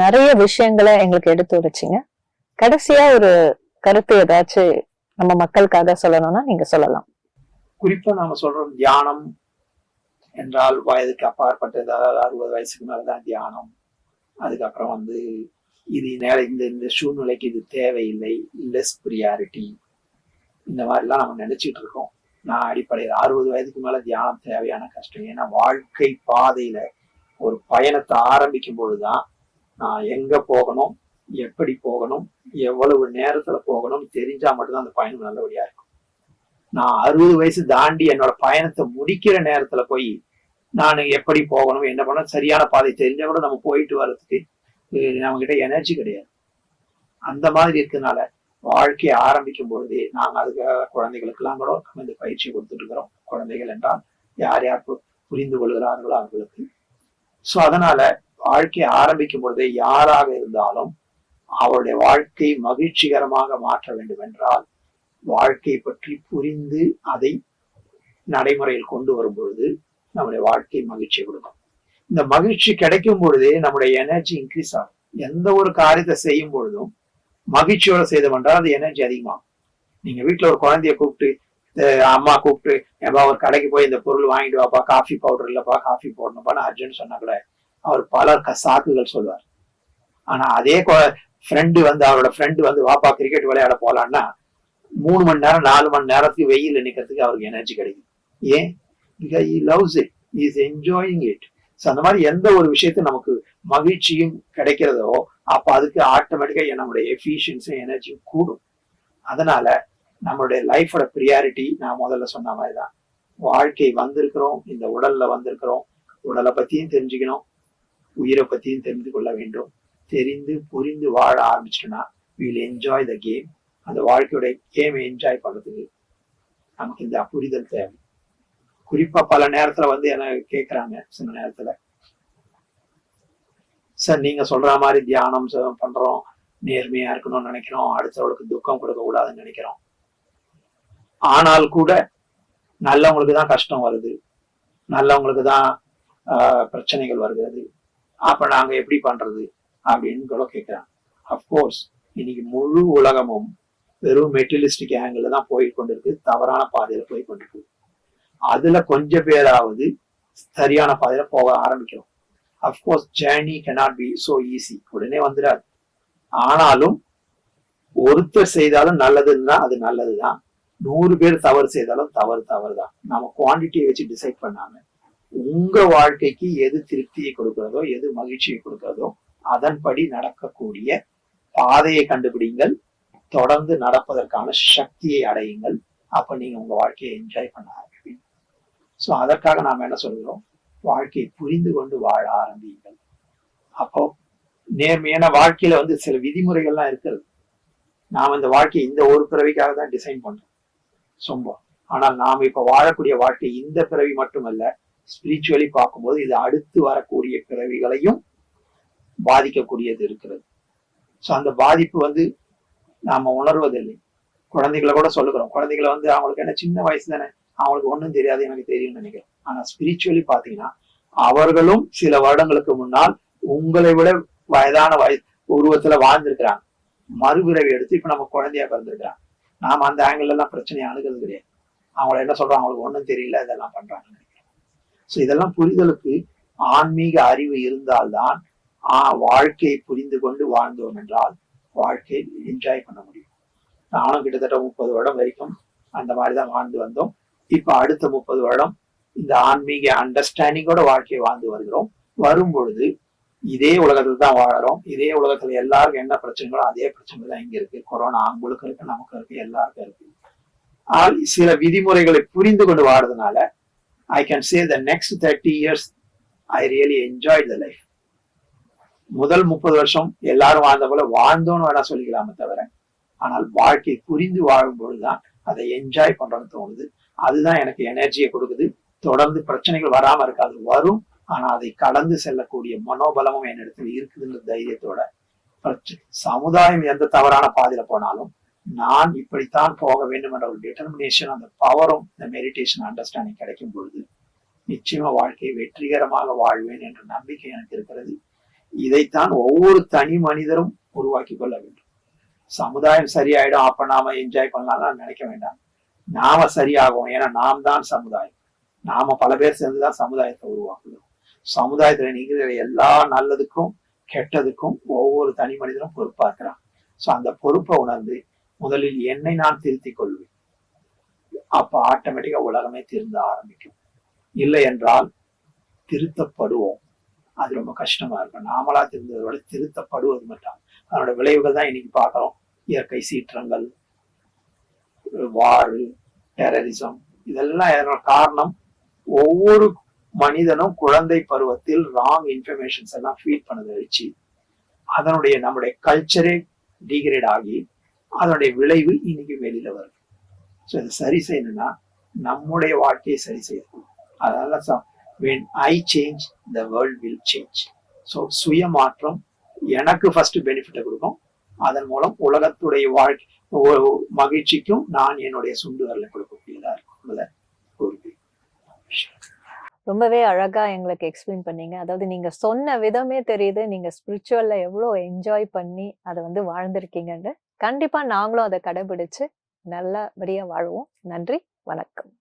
நிறைய விஷயங்களை எங்களுக்கு எடுத்து வச்சிங்க. கடைசியா ஒரு கருத்து ஏதாச்சும் நம்ம மக்களுக்காக சொல்லணும்னா நீங்க சொல்லலாம். குறிப்பா நாம சொல்றோம் தியானம் என்றால் வயதுக்கு அப்பாற்பட்டது, அதாவது 60 வயசுக்கு மேலதான் தியானம். அதுக்கப்புறம் இது இந்த சூழ்நிலைக்கு இது தேவையில்லை, லெஸ் ப்ரியாரிட்டி, இந்த மாதிரிலாம் நம்ம நினைச்சிட்டு இருக்கோம். நான் அடிப்படையில் 60 வயதுக்கு மேல தியானம் தேவையான கஷ்டம். ஏன்னா வாழ்க்கை பாதையில ஒரு பயணத்தை ஆரம்பிக்கும் பொழுதுதான் நான் எங்க போகணும், எப்படி போகணும், எவ்வளவு நேரத்துல போகணும் தெரிஞ்சா மட்டும்தான் அந்த பயணம் நல்லபடியா இருக்கும். நான் 60 வயசு தாண்டி என்னோட பயணத்தை முடிக்கிற நேரத்துல போய் நான் எப்படி போகணும், என்ன பண்ணணும், சரியான பாதை தெரிஞ்சா கூட நம்ம போயிட்டு வர்றதுக்கு நம்ம கிட்ட எனர்ஜி கிடையாது. அந்த மாதிரி இருக்கிறதுனால வாழ்க்கையை ஆரம்பிக்கும் பொழுதே நாங்கள் அதுக்காக குழந்தைகளுக்கெல்லாம் கூட இந்த பயிற்சி கொடுத்துட்டு இருக்கிறோம். குழந்தைகள் என்றால் யார் யார் புரிந்து கொள்கிறார்களோ அவர்களுக்கு. ஸோ அதனால வாழ்க்கையை ஆரம்பிக்கும் பொழுதே யாராக இருந்தாலும் அவருடைய வாழ்க்கை மகிழ்ச்சிகரமாக மாற்ற வேண்டும் என்றால் வாழ்க்கை பற்றி புரிந்து அதை நடைமுறையில் கொண்டு வரும் பொழுது நம்முடைய வாழ்க்கை மகிழ்ச்சி கொடுக்கும். இந்த மகிழ்ச்சி கிடைக்கும் பொழுதே நம்முடைய எனர்ஜி இன்க்ரீஸ் ஆகும். எந்த ஒரு காரியத்தை செய்யும் பொழுதும் மகிழ்ச்சியோட செய்தோம்ன்றால் அது எனர்ஜி அதிகமாகும். நீங்க வீட்டுல ஒரு குழந்தைய கூப்பிட்டு, அம்மா கூப்பிட்டு, ஏப்பா ஒரு கடைக்கு போய் இந்த பொருள் வாங்கிட்டு வாப்பா, காஃபி பவுடர் இல்லப்பா, காஃபி போடணும்ப்பான்னு அர்ஜென்ட் சொன்னா கூட அவர் பல சாக்குகள் சொல்வார். ஆனா அதே ஃப்ரெண்டு அவரோட ஃப்ரெண்டு வாப்பா கிரிக்கெட் விளையாட போலான்னா 3 மணி நேரம் 4 மணி நேரத்துக்கு வெயில் நிக்கிறதுக்கு அவருக்கு எனர்ஜி கிடைக்கும். ஏன்? Because he loves it, he is enjoying it. So அந்த மாதிரி எந்த ஒரு விஷயத்த நமக்கு மகிழ்ச்சியும் கிடைக்கிறதோ அப்ப அதுக்கு ஆட்டோமேட்டிக்கா நம்மளுடைய எஃபிஷியன்ஸும் எனர்ஜியும் கூடும். அதனால நம்மளுடைய லைஃபோட ப்ரியாரிட்டி நான் முதல்ல சொன்ன மாதிரிதான். வாழ்க்கை வந்திருக்கிறோம், இந்த உடல்ல வந்திருக்கிறோம், உடலை பத்தியும் தெரிஞ்சுக்கணும், உயிரை பத்தியும் தெரிந்து கொள்ள வேண்டும். தெரிந்து புரிந்து வாழ ஆரம்பிச்சிட்டோம்னா we'll enjoy the game. அந்த வாழ்க்கையோட கேமை என்ஜாய் பண்றதுக்கு நமக்கு இந்த புரிதல் தேவை. குறிப்பா பல நேரத்துல என்ன கேட்கறாங்க, சில நேரத்துல, சார் நீங்க சொல்ற மாதிரி தியானம் பண்றோம், நேர்மையா இருக்கணும்னு நினைக்கிறோம், அடுத்தவங்களுக்கு துக்கம் கொடுக்க கூடாதுன்னு நினைக்கிறோம், ஆனால் கூட நல்லவங்களுக்கு தான் கஷ்டம் வருது, நல்லவங்களுக்கு தான் பிரச்சனைகள் வருகிறது, அப்ப நாங்க எப்படி பண்றது அப்படின்னு கூட கேட்கிறாங்க. அப்கோர்ஸ் இன்னைக்கு முழு உலகமும் வெறும் மெட்டீரியலிஸ்டிக் ஆங்கிள் தான் போய் கொண்டிருக்கு, தவறான பாதையில போய் கொண்டிருக்கு. அதுல கொஞ்சம் பேராவது சரியான பாதையில போக ஆரம்பிக்கிறோம். Of course journey cannot be so easy, உடனே வந்துடாது. ஆனாலும் ஒருத்தர் செய்தாலும் நல்லதுன்னா அது நல்லதுதான், 100 பேர் தவறு செய்தாலும் தவறுதான். நம்ம குவான்டிட்டியை வச்சு டிசைட் பண்ணாம உங்க வாழ்க்கைக்கு எது திருப்தியை கொடுக்கிறதோ, எது மகிழ்ச்சியை கொடுக்கிறதோ அதன்படி நடக்கக்கூடிய பாதையை கண்டுபிடிங்கள், தொடர்ந்து நடப்பதற்கான சக்தியை அடையுங்கள். அப்ப நீங்க உங்க வாழ்க்கையை என்ஜாய் பண்ண ஆரம்பிப்பீங்க. ஸோ அதற்காக நாம என்ன சொல்கிறோம், வாழ்க்கையை புரிந்து கொண்டு வாழ ஆரம்பியுங்கள். அப்போ நேர்மையான வாழ்க்கையில சில விதிமுறைகள்லாம் இருக்கிறது. நாம இந்த வாழ்க்கையை இந்த ஒரு பிறவிக்காக தான் டிசைன் பண்றோம் சொம்பம். ஆனால் நாம இப்ப வாழக்கூடிய வாழ்க்கை இந்த பிறவி மட்டுமல்ல, ஸ்பிரிச்சுவலி பார்க்கும்போது இது அடுத்து வரக்கூடிய பிறவிகளையும் பாதிக்கக்கூடியது இருக்கிறது. ஸோ அந்த பாதிப்பு நாம உணர்வதில்லை. குழந்தைகளை கூட சொல்லுகிறோம், குழந்தைகளை அவங்களுக்கு என்ன சின்ன வயசு தானே, அவங்களுக்கு ஒன்றும் தெரியாது, எனக்கு தெரியும்னு நினைக்கிறோம். ஆனா ஸ்பிரிச்சுவலி பாத்தீங்கன்னா அவர்களும் சில வருடங்களுக்கு முன்னால் உங்களை விட வயதான உருவத்துல வாழ்ந்திருக்கிறாங்க, மறுபிறவி எடுத்து இப்ப நம்ம குழந்தையா பிறந்திருக்கிறாங்க. நாம அந்த ஆங்கிள் எல்லாம் பிரச்சனையை அணுகிறது கிடையாது. அவங்கள என்ன சொல்றோம், அவங்களுக்கு ஒன்றும் தெரியல, இதெல்லாம் பண்றாங்கன்னு நினைக்கிறேன். ஸோ இதெல்லாம் புரிதலுக்கு ஆன்மீக அறிவு இருந்தால்தான் வாழ்க்கையை புரிந்து கொண்டு வாழ்ந்தோம் என்றால் வாழ்க்கையை என்ஜாய் பண்ண முடியும். நானும் கிட்டத்தட்ட 30 வருடம் வரைக்கும் அந்த மாதிரிதான் வாழ்ந்து வந்தோம். இப்ப அடுத்த 30 வருடம் இந்த ஆன்மீக அண்டர்ஸ்டாண்டிங்கோட வாழ்க்கையை வாழ்ந்து வருகிறோம். வரும் பொழுது இதே உலகத்துல தான் வாழறோம். இதே உலகத்துல எல்லாருக்கும் என்ன பிரச்சனைகளோ அதே பிரச்சனை தான் இங்க இருக்கு. கொரோனா உங்களுக்கு இருக்கு, நமக்கு இருக்கு, எல்லாருக்கும் இருக்கு. சில விதிமுறைகளை புரிந்து கொண்டு வாழறதுனால I can say the next 30 years I really enjoyed the life. முதல் 30 வருஷம் எல்லாரும் வாழ்ந்த போல வாழ்ந்தோன்னு வேணா சொல்லிக்கலாமே தவிர, ஆனால் வாழ்க்கை புரிந்து வாழும் பொழுதுதான் அதை என்ஜாய் பண்றதுன்னு தோணுது. அதுதான் எனக்கு எனர்ஜியை கொடுக்குது. தொடர்ந்து பிரச்சனைகள் வராம இருக்காது, வரும். ஆனா அதை கடந்து செல்லக்கூடிய மனோபலமும் என்னிடத்துல இருக்குதுன்ற தைரியத்தோட, சமுதாயம் எந்த தவறான பாதையில போனாலும் நான் இப்படித்தான் போக வேண்டும் என்ற ஒரு டிட்டர்மினேஷன், அந்த பவரும் இந்த மெடிடேஷன் அண்டர்ஸ்டாண்டிங் கிடைக்கும் பொழுது நிச்சயமா வாழ்க்கையை வெற்றிகரமாக வாழ்வேன் என்ற நம்பிக்கை எனக்கு இருக்கிறது. இதைத்தான் ஒவ்வொரு தனி மனிதரும் உருவாக்கி கொள்ள வேண்டும். சமுதாயம் சரியாயிடும், அப்ப நாம என்ஜாய் பண்ணலாம் நினைக்க வேண்டாம். நாம சரியாகும், ஏன்னா நாம் தான் சமுதாயம். நாம பல பேர் சேர்ந்துதான் சமுதாயத்தை உருவாக்குறோம். சமுதாயத்துல நீங்கிற எல்லா நல்லதுக்கும் கெட்டதுக்கும் ஒவ்வொரு தனி மனிதனும் பொறுப்பா இருக்கிறான். சோ அந்த பொறுப்பை உணர்ந்து முதலில் என்னை நான் திருத்திக் கொள்வேன். அப்ப ஆட்டோமேட்டிக்கா உலகமே திருந்த ஆரம்பிக்கும். இல்லை என்றால் திருத்தப்படுவோம். அது ரொம்ப கஷ்டமா இருக்கும். நாமளா திருந்ததை விட திருத்தப்படுவது மட்டும். அதனோட விளைவுகள் தான் இன்னைக்கு பார்க்கிறோம். இயற்கை சீற்றங்கள், வார், டெரரிசம், இதெல்லாம் இதனோட காரணம் ஒவ்வொரு மனிதனும் குழந்தை பருவத்தில் ராங் இன்ஃபர்மேஷன்ஸ் எல்லாம் ஃபீட் பண்ணதை வச்சு அதனுடைய நம்முடைய கல்ச்சரே டிகிரேட் ஆகி அதனுடைய விளைவு இன்னைக்கு வெளியில வருது. ஸோ இதை சரி செய்யணும்னா நம்முடைய வாழ்க்கையை சரி செய்யணும். அதனால when I change, the world will change. So சுய மாற்றம் எனக்கு ஃபர்ஸ்ட் பெனிஃபிட்டை கொடுக்கும். அதன் மூலம் உலகத்துடைய மகிழ்ச்சிக்கும் நான் என்னுடைய சுண்டு வரலை கொடுக்கக்கூடியதா இருக்கும். ரொம்பவே அழகா எங்களுக்கு எக்ஸ்பிளைன் பண்ணீங்க. அதாவது நீங்க சொன்ன விதமே தெரியுது, நீங்க ஸ்பிரிச்சுவல்ல எவ்வளவு என்ஜாய் பண்ணி அதை வந்து வாழ்ந்திருக்கீங்கன்னு. கண்டிப்பா நாங்களும் அதை கடைபிடிச்சு நல்லபடியா வாழ்வோம். நன்றி, வணக்கம்.